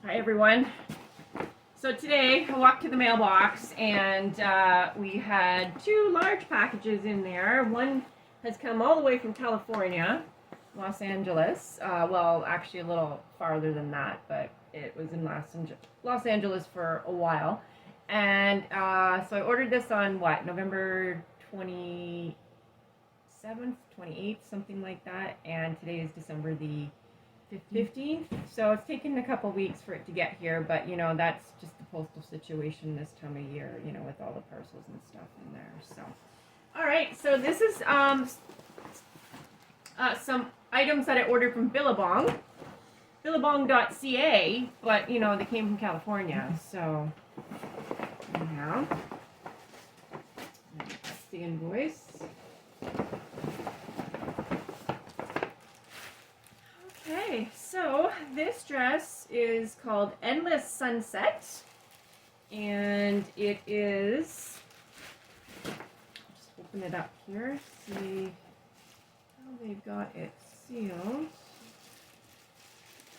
Hi everyone. So today I walked to the mailbox and we had two large packages in there. One has come all the way from California, Los Angeles. Well, actually a little farther than that, but it was in Los Angeles for a while. And so I ordered this on November 27th, 28th, something like that. And today is December the 15th. So it's taken a couple weeks for it to get here, but you know, that's just the postal situation this time of year, you know, with all the parcels and stuff in there. So, all right, so this is some items that I ordered from Billabong, billabong.ca, but you know, they came from California. So anyhow, that's the invoice. Okay, so this dress is called Endless Sunset, and it is, just open it up here, see how they've got it sealed,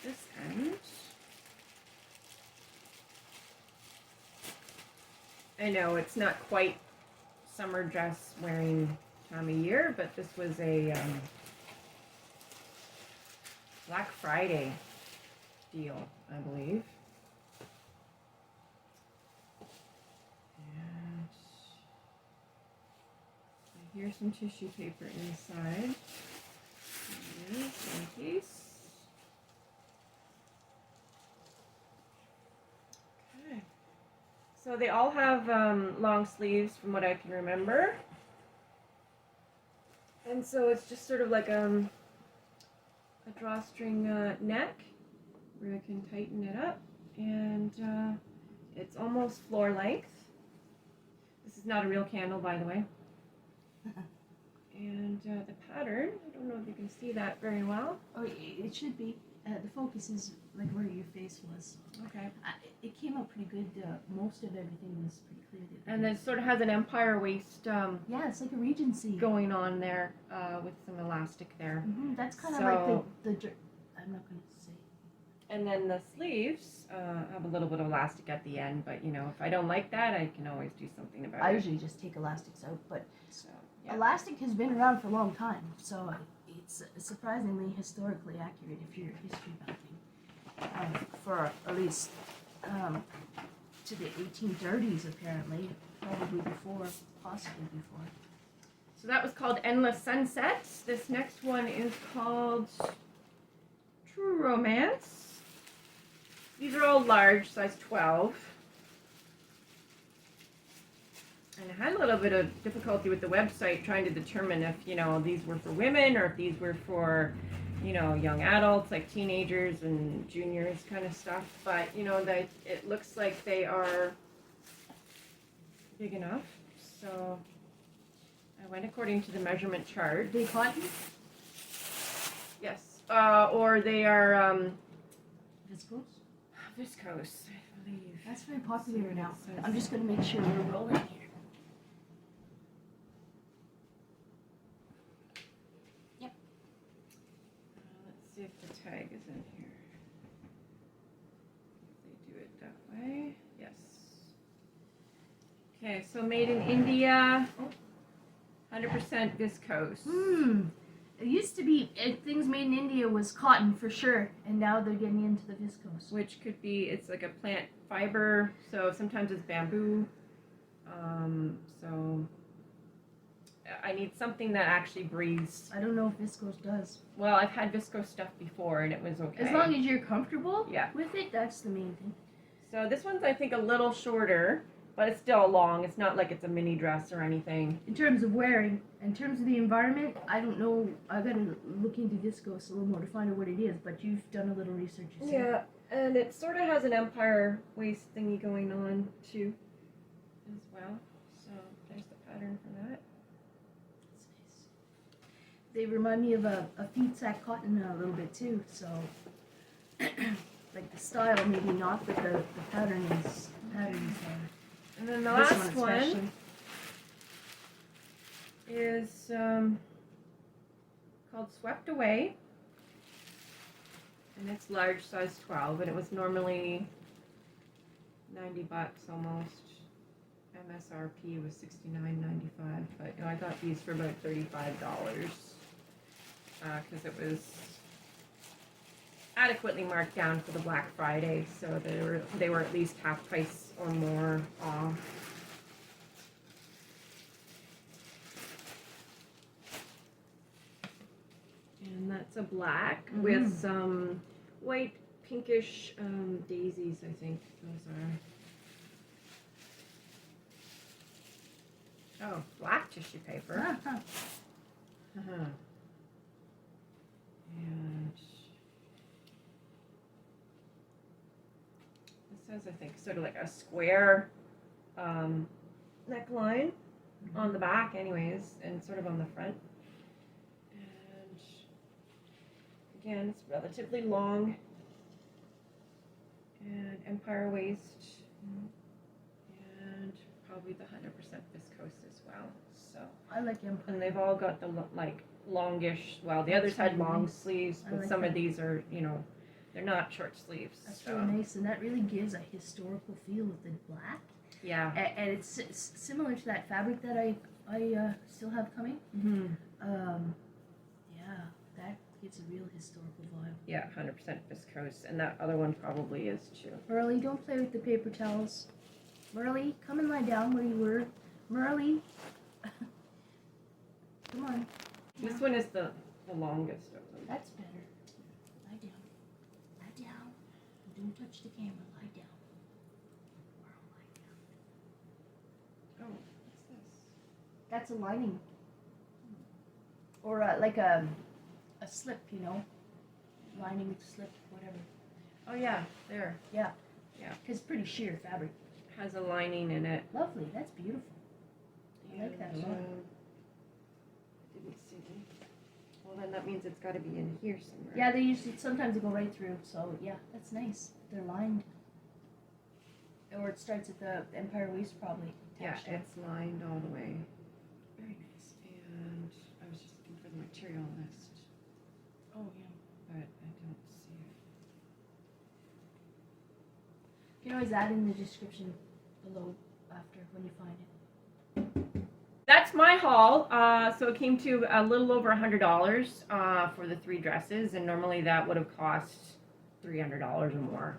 this end. I know it's not quite summer dress wearing time of year, but this was a Black Friday deal, I believe. And here's some tissue paper inside. Here's one piece. Okay. So they all have long sleeves from what I can remember. And so it's just sort of like a drawstring neck where I can tighten it up, and it's almost floor length. This is not a real candle, by the way. And the pattern, I don't know if you can see that very well. Oh, it should be. The focus is like where your face was. Okay. It came out pretty good. Most of everything was pretty clear. And it sort of has an empire waist yeah, it's like a Regency going on there with some elastic there. Mm-hmm. That's kind of So, like the I'm not going to say. And then the sleeves have a little bit of elastic at the end, but you know, if I don't like that, I can always do something about it. I usually just take elastics out, but so, yeah. Elastic has been around for a long time, so it's surprisingly historically accurate if you're history buffing. For at least to the 1830s, apparently, probably before, possibly before. So that was called Endless Sunset. This next one is called True Romance. These are all large, size 12. And I had a little bit of difficulty with the website trying to determine if, you know, these were for women or if these were for, you know, young adults, like teenagers and juniors kind of stuff. But, you know, it looks like they are big enough. So I went according to the measurement chart. They cotton? Yes. Or they are Viscose? viscose, I believe. That's very popular now. I'm just going to make sure we're rolling here. Yep. Let's see if the tag is in here. If they do it that way. Yes. Okay, so made in India, 100% viscose. It used to be things made in India was cotton for sure, and now they're getting into the viscose. Which could be, it's like a plant fiber, so sometimes it's bamboo. So I need something that actually breathes. I don't know if viscose does. Well, I've had viscose stuff before and it was okay. As long as you're comfortable Yeah. with it, that's the main thing. So this one's, I think, a little shorter, but it's still long. It's not like it's a mini dress or anything. In terms of wearing, in terms of the environment, I don't know. I gotta look into viscose a little more to find out what it is. But you've done a little research, you said. Yeah, and it sort of has an empire waist thingy going on too, as well. So there's the pattern for that. That's nice. They remind me of a feed sack cotton a little bit too. So, like the style, maybe not, but the pattern is And then the this last one especially. is called Swept Away. And it's large size 12, and it was normally $90 almost. MSRP was $69.95, but you know, I got these for about $35 because it was adequately marked down for the Black Friday, so they were at least half price or more off. And that's a black with some white, pinkish daisies, I think those are. Oh, black tissue paper. And this has, I think, sort of like a square neckline on the back anyways, and sort of on the front. And again, it's relatively long. And empire waist. And probably the 100% viscose as well. So I like empire. And they've all got the like longish, well, the others had long sleeves, but like some that. of these are, you know, they're not short sleeves. That's so. really nice, and that really gives a historical feel with the black. Yeah. And it's similar to that fabric that I still have coming. Yeah, that gives a real historical vibe. Yeah, 100% viscose, and that other one probably is too. Merle, don't play with the paper towels. Merle, come and lie down where you were. Merle. Come on. This one is the longest of them. That's better. Lie down. Lie down. Don't touch the camera. Lie down. Merle, lie down. Oh, what's this? That's a lining. Or like a slip, you know. Lining, slip, whatever. Oh yeah, there. Yeah. Yeah. Because it's pretty sheer fabric. Has a lining in it. Lovely. That's beautiful. I like that a lot. Didn't see them. Well, then that means it's got to be in here somewhere. Yeah, they usually sometimes they go right through. So yeah, that's nice. They're lined. Or it starts at the empire waist probably. Yeah, attached to it. it's lined all the way. Very nice. And I was just looking for the material list, Oh yeah. but I don't see it. You can always add in the description below after when you find it. That's my haul. So it came to a little over $100 for the 3 dresses, and normally that would have cost $300 or more.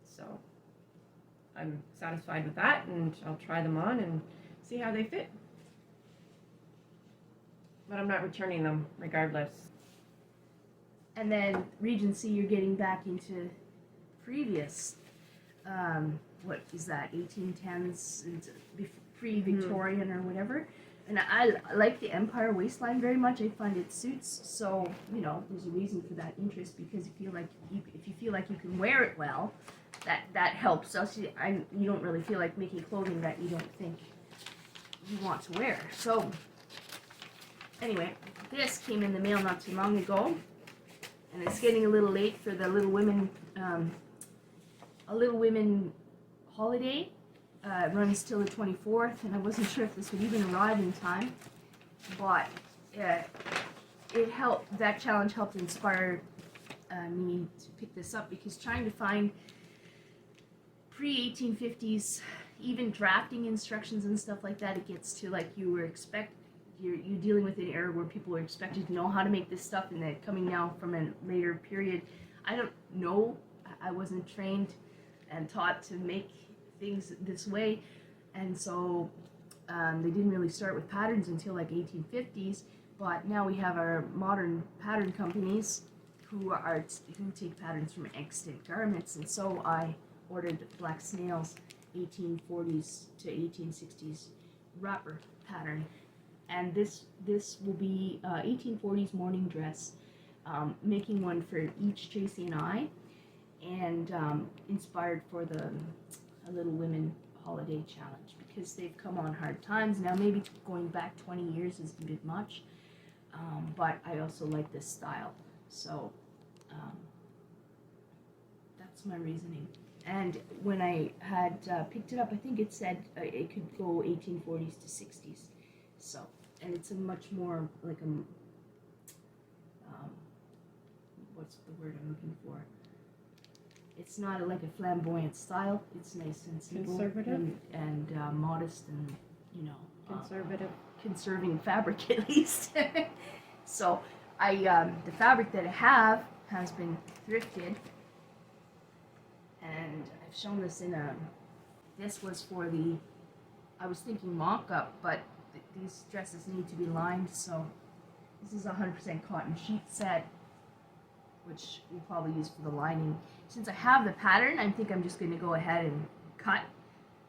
So I'm satisfied with that, and I'll try them on and see how they fit. But I'm not returning them regardless. And then Regency, you're getting back into previous, what is that, 1810s, pre-Victorian or whatever. And I like the empire waistline very much. I find it suits. So, you know, there's a reason for that interest, because if you feel like you can wear it well, that helps. Else you don't really feel like making clothing that you don't think you want to wear. So, anyway, this came in the mail not too long ago. And it's getting a little late for the Little Women, holiday. It runs till the 24th, and I wasn't sure if this would even arrive in time, but it helped. That challenge helped inspire me to pick this up, because trying to find pre-1850s, even drafting instructions and stuff like that, it gets to like you're dealing with an era where people are expected to know how to make this stuff, and they're coming now from a later period. I don't know. I wasn't trained and taught to make things this way, and so they didn't really start with patterns until like 1850s. But now we have our modern pattern companies who take patterns from extant garments, and so I ordered Black Snail's 1840s to 1860s wrapper pattern. And this will be 1840s morning dress, making one for each Tracey and I, and inspired for the Little Women holiday challenge, because they've come on hard times. Now maybe going back 20 years is a bit much, but I also like this style. So that's my reasoning. And when I had picked it up, I think it said it could go 1840s to 60s. So. And it's a much more like what's the word I'm looking for? It's not like a flamboyant style. It's nice and simple, Conservative? and modest, and you know, Conservative. conserving fabric at least. So the fabric that I have has been thrifted, and I've shown this in a. This was for the. I was thinking mock-up, but these dresses need to be lined, so this is a 100% cotton sheet set, which we'll probably use for the lining. Since I have the pattern, I think I'm just going to go ahead and cut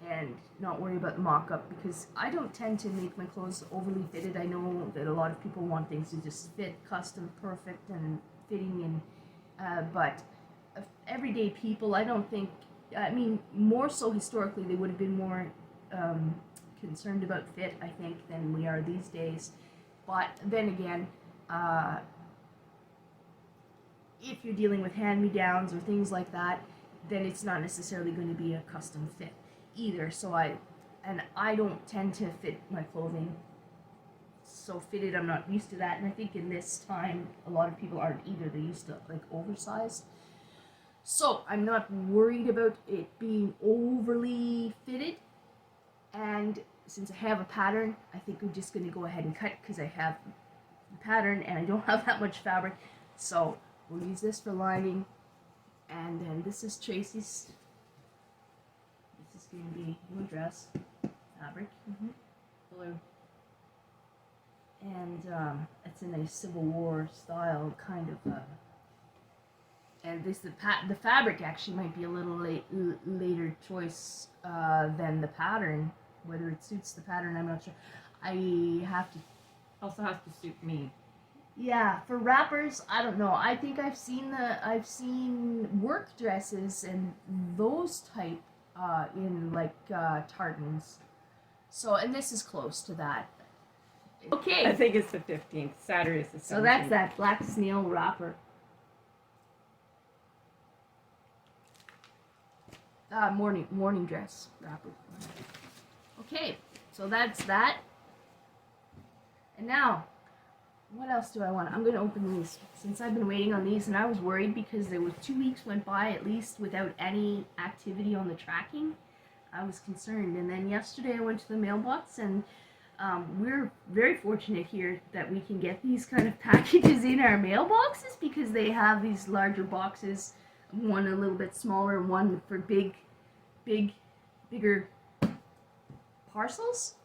and not worry about the mock-up, because I don't tend to make my clothes overly fitted. I know that a lot of people want things to just fit custom, perfect, and fitting, and but everyday people, I don't think, I mean, more so historically, they would have been more concerned about fit, I think, than we are these days. But then again, if you're dealing with hand-me-downs or things like that, then it's not necessarily going to be a custom fit either. So I don't tend to fit my clothing so fitted. I'm not used to that, and I think in this time a lot of people aren't either. They're used to like oversized. So I'm not worried about it being overly fitted, and since I have a pattern, I think I'm just going to go ahead and cut, because I have the pattern and I don't have that much fabric. So we'll use this for lining, and then this is Tracey's. This is going to be your dress fabric. Blue. And it's in a Civil War style kind of. And this the fabric actually might be a little later choice than the pattern. Whether it suits the pattern, I'm not sure. I have to. Also has to suit me. Yeah, for wrappers, I don't know. I think I've seen work dresses and those type in like tartans. So, and this is close to that. Okay. I think it's the 15th. Saturday is the 17th. So that's that black snail wrapper. Morning dress wrapper. Okay, so that's that. And now, what else do I want? I'm going to open these, since I've been waiting on these, and I was worried because there was 2 weeks went by at least without any activity on the tracking. I was concerned, and then yesterday I went to the mailbox, and we're very fortunate here that we can get these kind of packages in our mailboxes, because they have these larger boxes, one a little bit smaller, one for bigger parcels,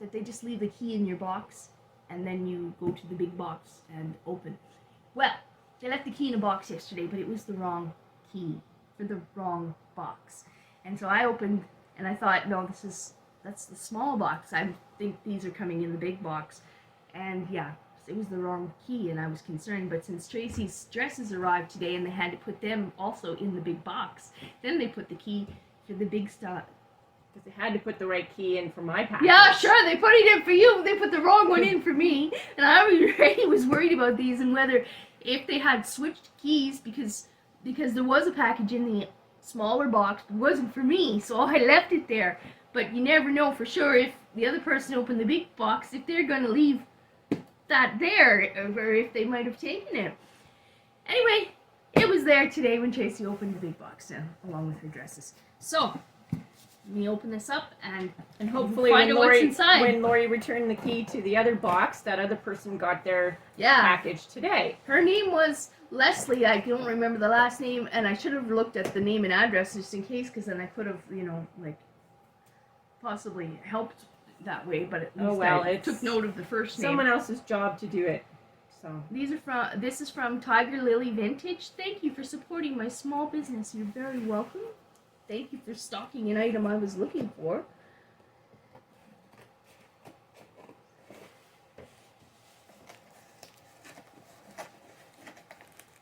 that they just leave the key in your box and then you go to the big box and open. Well, they left the key in a box yesterday, but it was the wrong key for the wrong box. And so I opened and I thought, no, that's the small box. I think these are coming in the big box. And yeah, it was the wrong key, and I was concerned. But since Tracey's dresses arrived today and they had to put them also in the big box, then they put the key for the big stuff. Because they had to put the right key in for my package. Yeah, sure, they put it in for you. They put the wrong one in for me. And I was worried about these and whether, if they had switched keys, because there was a package in the smaller box, but it wasn't for me, so I left it there. But you never know for sure if the other person opened the big box, if they're going to leave that there, or if they might have taken it. Anyway, it was there today when Tracey opened the big box, along with her dresses. So, let me open this up and hopefully find out what's inside. When Lori returned the key to the other box, that other person got their package today. Her name was Leslie. I don't remember the last name, and I should have looked at the name and address just in case, because then I could have, possibly helped that way. But at least I took note of the first name. Someone else's job to do it. So this is from Tiger Lily Vintage. Thank you for supporting my small business. You're very welcome. Thank you for stocking an item I was looking for.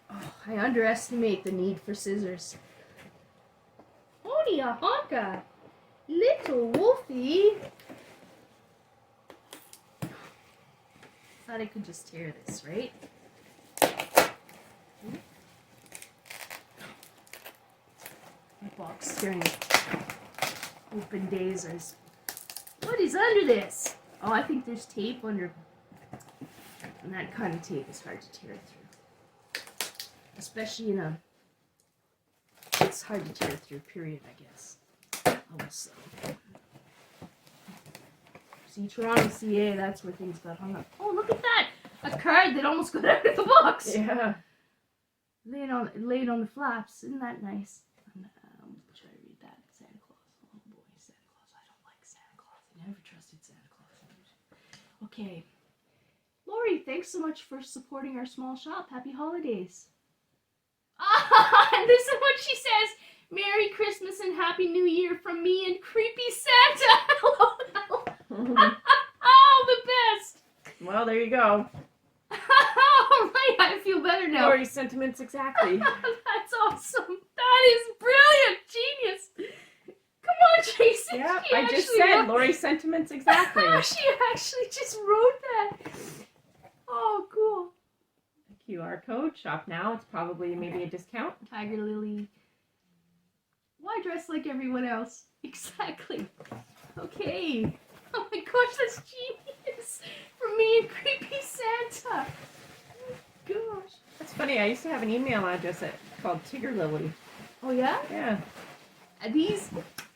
Oh, I underestimate the need for scissors. Howdy, a honka! Little Wolfie! Thought I could just tear this, right? Box during open days. What is under this? Oh, I think there's tape under, and that kind of tape is hard to tear through. especially it's hard to tear through, period, I guess. Also. See, Toronto, CA, that's where things got hung up. Oh, look at that! A card that almost got out of the box! Yeah. Laid on the flaps. Isn't that nice? Try to read that. Santa Claus. Oh boy, Santa Claus. I don't like Santa Claus. I never trusted Santa Claus. Okay. Lori, thanks so much for supporting our small shop. Happy holidays. And this is what she says. Merry Christmas and Happy New Year from me and Creepy Santa. Hello. Oh, the best. Well, there you go. All right, I feel better now. Lori's sentiments exactly. That's awesome. That is brilliant. Genius. Come on, Tracey. Yeah, She I just actually said wrote- Lori's sentiments exactly. She actually just wrote that. Oh, cool. QR code, shop now. It's probably maybe a discount. Tiger Lily. Why dress like everyone else? Exactly. Okay. Oh my gosh, that's genius. From me and Creepy Santa. Oh gosh. That's funny. I used to have an email address called Tigger Lily. Oh yeah? Yeah. And these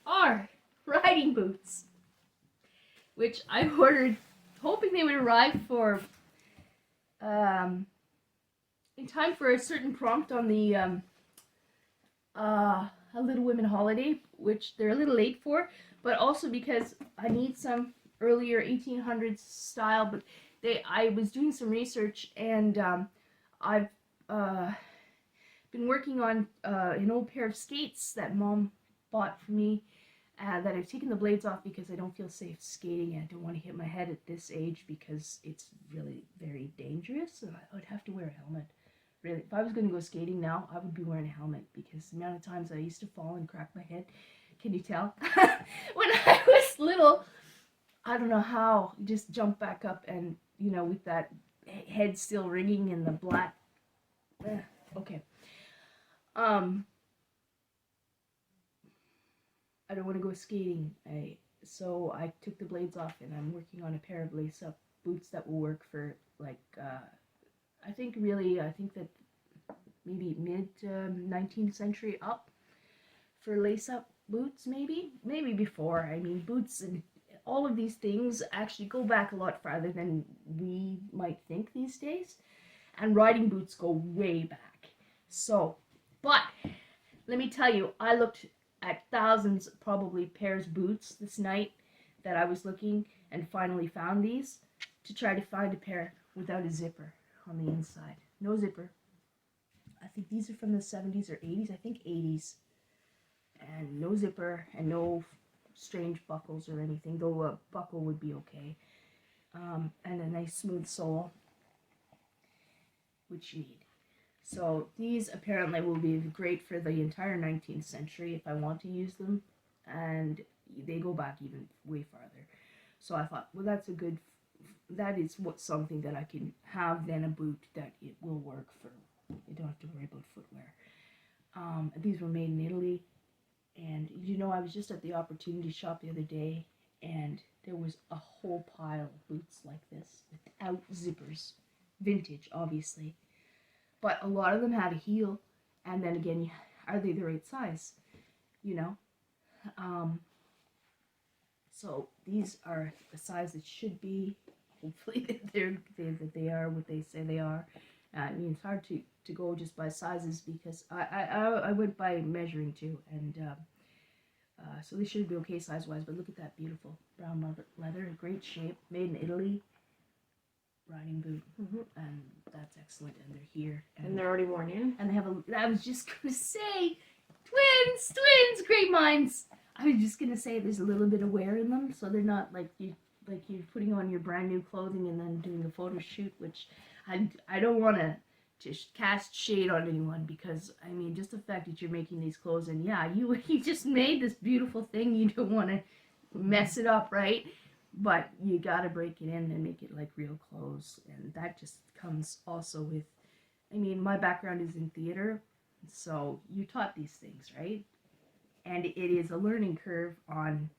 are riding boots, which I ordered hoping they would arrive for in time for a certain prompt on the a Little Women holiday, which they're a little late for, but also because I need some earlier 1800s style. But I was doing some research, and I've been working on an old pair of skates that Mom bought for me that I've taken the blades off because I don't feel safe skating. I don't want to hit my head at this age because it's really very dangerous, and I would have to wear a helmet. Really, if I was going to go skating now, I would be wearing a helmet because the amount of times I used to fall and crack my head. Can you tell? When I was little, I don't know how, just jump back up and, you know, with that head still ringing and the black. Okay. I don't want to go skating. So I took the blades off, and I'm working on a pair of lace-up boots that will work for, like, I think that maybe mid 19th century up for lace-up boots, maybe before. I mean, boots and all of these things actually go back a lot farther than we might think these days, and riding boots go way back. So, but let me tell you, I looked at thousands, probably pairs boots this night that I was looking, and finally found these to try to find a pair without a zipper on the inside. No zipper. I think these are from the 70s or 80s. I think 80s. And no zipper and no strange buckles or anything, though a buckle would be okay. And a nice smooth sole, which you need. So these apparently will be great for the entire 19th century if I want to use them, and they go back even way farther. So I thought, well, that is something that I can have then, a boot that it will work for. You don't have to worry about footwear. These were made in Italy, and you know, I was just at the opportunity shop the other day, and there was a whole pile of boots like this without zippers, vintage, obviously. But a lot of them had a heel, and then again, are they the right size? You know? So these are the size that should be. Hopefully they are what they say they are. I mean, it's hard to go just by sizes because I went by measuring too, and so they should be okay size-wise. But look at that beautiful brown leather, great shape, made in Italy. Riding boot, and that's excellent, and they're here, And they're already worn in. and they have I was just gonna say, twins, great minds. I was just gonna say there's a little bit of wear in them, so they're not like you're putting on your brand new clothing and then doing a photo shoot, which I don't want to just cast shade on anyone, because I mean, just the fact that you're making these clothes, and yeah, you just made this beautiful thing, you don't want to mess it up, right? But you gotta break it in and make it like real clothes, and that just comes also with, I mean, my background is in theater, so you taught these things, right? And it is a learning curve on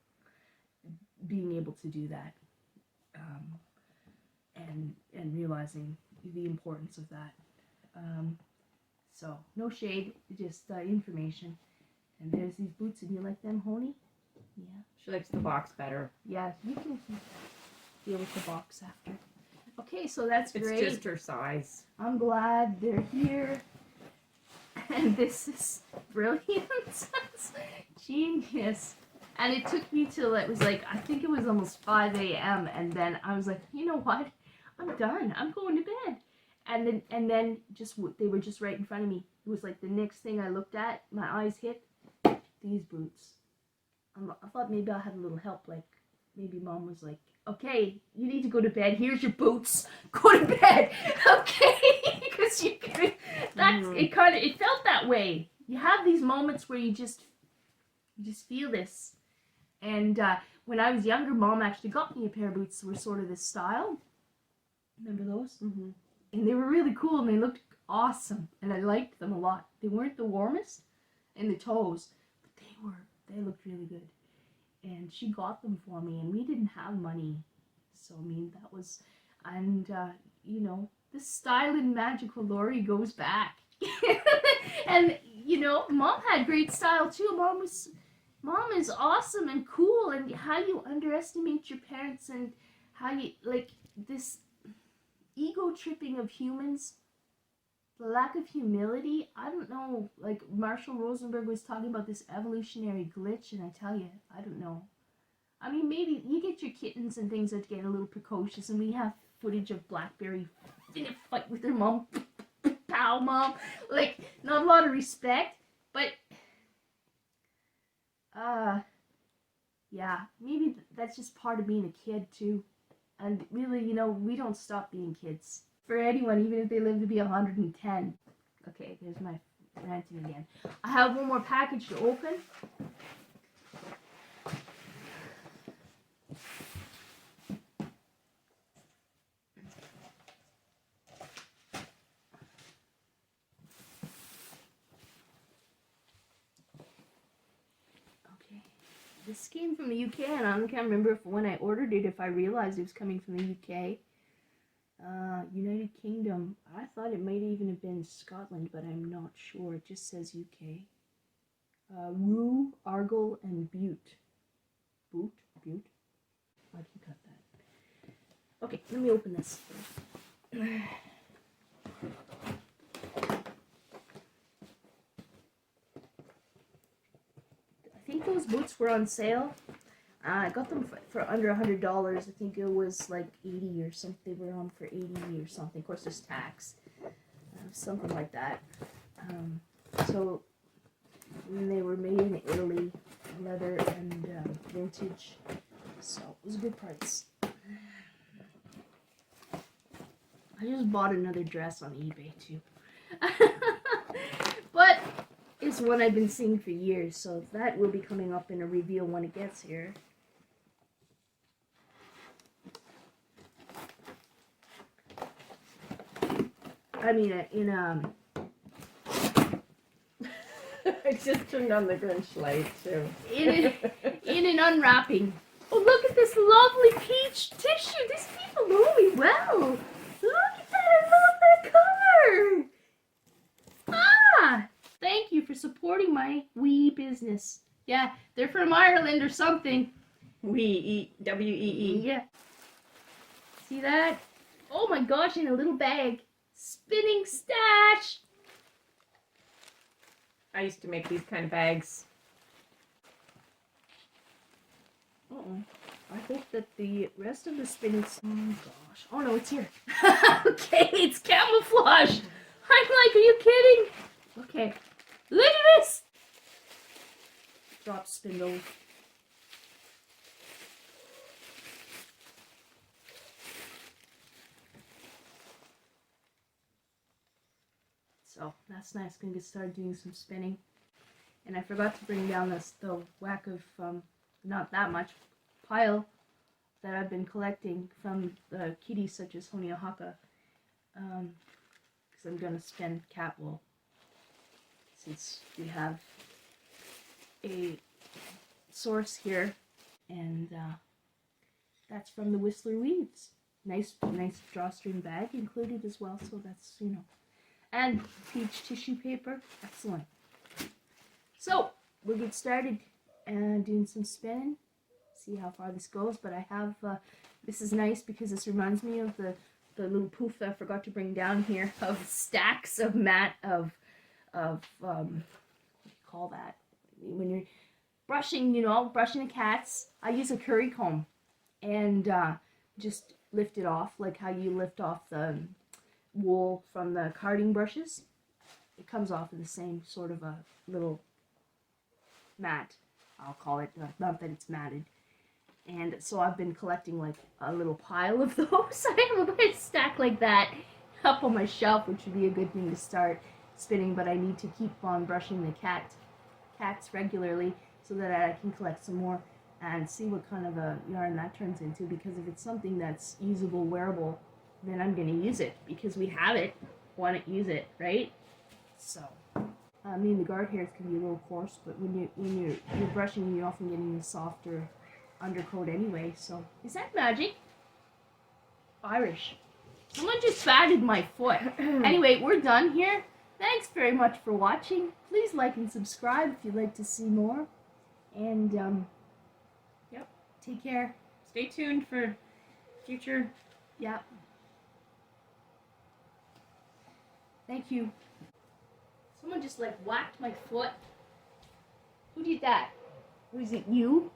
being able to do that, and realizing the importance of that. So no shade, just information. And there's these boots, and you like them, Honey? Yeah. She likes the box better. Yeah, you can deal with the box after. Okay, so that's great. It's just her size. I'm glad they're here. And this is brilliant. Genius. And it took me till it was like, I think it was almost 5 a.m. And then I was like, you know what? I'm done. I'm going to bed. And then just they were just right in front of me. It was like the next thing I looked at, my eyes hit these boots. I thought maybe I had a little help. Like maybe Mom was like, okay, you need to go to bed. Here's your boots. Go to bed. Okay, because you could. It felt that way. You have these moments where you just feel this. And when I was younger, Mom actually got me a pair of boots that were sort of this style. Remember those? Mm-hmm. And they were really cool, and they looked awesome, and I liked them a lot. They weren't the warmest in the toes, but they looked really good. And she got them for me, and we didn't have money, so I mean that was, and you know, the style and magical Lori goes back. And you know, Mom had great style too. Mom is awesome and cool, and how you underestimate your parents, and how you like this ego tripping of humans, the lack of humility. I don't know, like Marshall Rosenberg was talking about this evolutionary glitch, and I tell you, I don't know. I mean, maybe you get your kittens and things that get a little precocious, and we have footage of Blackberry in a fight with her mom. Pow, Mom. Like, not a lot of respect, but yeah, maybe that's just part of being a kid too. And really, you know, we don't stop being kids. For anyone, even if they live to be 110. Okay, there's my ranting again. I have one more package to open. Okay, this came from the UK, and I can't remember if when I ordered it, if I realized it was coming from the UK. United Kingdom. I thought it might even have been Scotland, but I'm not sure. It just says UK. Rue, Argyll, and Bute. Bute? Why'd you cut that? Okay, let me open this. I think those boots were on sale. I got them for under $100. I think it was like 80 or something. They were on for 80 or something. Of course, there's tax. Something like that. So they were made in Italy, leather and vintage. So it was a good price. I just bought another dress on eBay too. But it's one I've been seeing for years, so that will be coming up in a reveal when it gets here. I mean, I just turned on the Grinch light too. in an unwrapping. Oh, look at this lovely peach tissue. These people know me well. Look at that. I love that color. Ah, thank you for supporting my wee business. Yeah, they're from Ireland or something. W-E-E. Yeah. See that? Oh my gosh, in a little bag. Spinning stash. I used to make these kind of bags. Uh-oh. I hope that the rest of the spinning... Oh gosh. Oh no, it's here. Okay, it's camouflaged. I'm like, are you kidding? Okay. Look at this. Drop spindle. So that's nice. Gonna get started doing some spinning. And I forgot to bring down the whack of not that much pile that I've been collecting from the kitties such as Honeyahaka, because I'm gonna spin cat wool since we have a source here, and that's from the Whistler Weaves. Nice drawstring bag included as well, so that's, you know. And peach tissue paper. Excellent. So we'll get started and doing some spinning. See how far this goes. But I have this is nice because this reminds me of the little poof that I forgot to bring down here of stacks of mat of what do you call that? When you're brushing, brushing the cats, I use a curry comb and just lift it off like how you lift off the wool from the carding brushes. It comes off in the same sort of a little mat, I'll call it, not that it's matted. And so I've been collecting like a little pile of those. I have a nice stack like that up on my shelf, which would be a good thing to start spinning, but I need to keep on brushing the cats regularly so that I can collect some more and see what kind of a yarn that turns into, because if it's something that's usable, wearable, then I'm going to use it because we have it. Why not use it, right? So, I mean, the guard hairs can be a little coarse, but when you're brushing, you're often getting a softer undercoat anyway. So, is that magic? Irish. Someone just batted my foot. Anyway, we're done here. Thanks very much for watching. Please like and subscribe if you'd like to see more. And, Yep. Take care. Stay tuned for future. Yep. Thank you. Someone just like whacked my foot. Who did that? Was it you?